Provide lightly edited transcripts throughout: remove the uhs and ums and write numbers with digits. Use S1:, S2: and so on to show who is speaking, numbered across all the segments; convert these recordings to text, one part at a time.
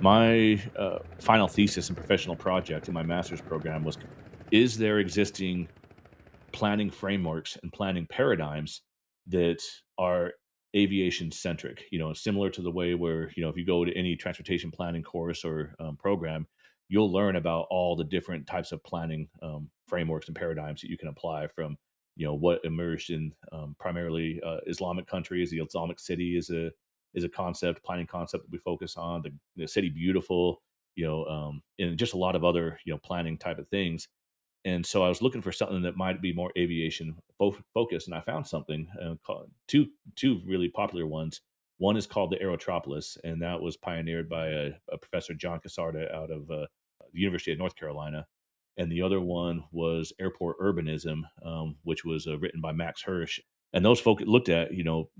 S1: My final thesis and professional project in my master's program was: is there existing planning frameworks and planning paradigms that are aviation centric, similar to the way where, if you go to any transportation planning course or program, you'll learn about all the different types of planning frameworks and paradigms that you can apply from, what emerged in primarily Islamic countries. The Islamic city is a concept, planning concept that we focus on. The city beautiful, and just a lot of other planning type of things. And so I was looking for something that might be more aviation focused, and I found something called two really popular ones. One is called the Aerotropolis, and that was pioneered by a professor, John Casarda, out of the University of North Carolina. And the other one was Airport Urbanism, which was written by Max Hirsch. And those folks looked at,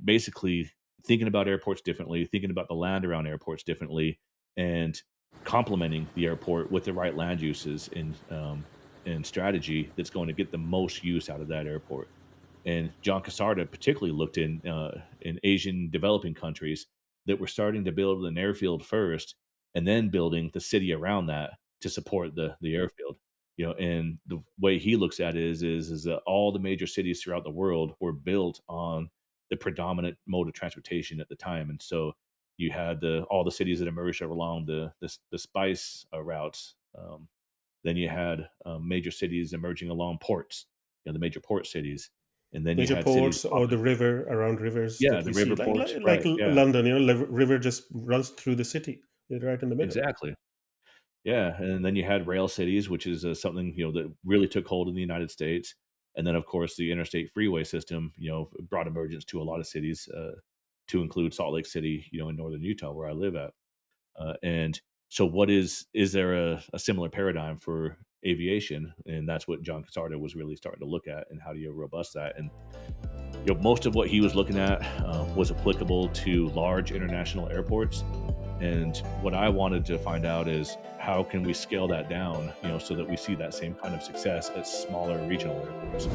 S1: basically thinking about airports differently, thinking about the land around airports differently, and complementing the airport with the right land uses and strategy that's going to get the most use out of that airport. And John Casarda particularly looked in Asian developing countries that were starting to build an airfield first, and then building the city around that to support the airfield. And the way he looks at it is that all the major cities throughout the world were built on the predominant mode of transportation at the time. And so you had all the cities that emerged along the spice routes. Then you had major cities emerging along ports, the major port cities, and then you
S2: Major
S1: had cities
S2: ports or
S1: popping.
S2: the river around rivers
S1: Yeah,
S2: that
S1: the
S2: we see,
S1: river ports,
S2: like
S1: right? Yeah,
S2: London, river just runs through the city, right in the middle.
S1: exactly. Yeah, and then you had rail cities, which is something that really took hold in the United States. And then, of course, the interstate freeway system, brought emergence to a lot of cities, to include Salt Lake City, in northern Utah, where I live at. And so, is there a similar paradigm for aviation? And that's what John Casardo was really starting to look at, and how do you robust that? And most of what he was looking at was applicable to large international airports. And what I wanted to find out is, how can we scale that down, so that we see that same kind of success at smaller regional airports.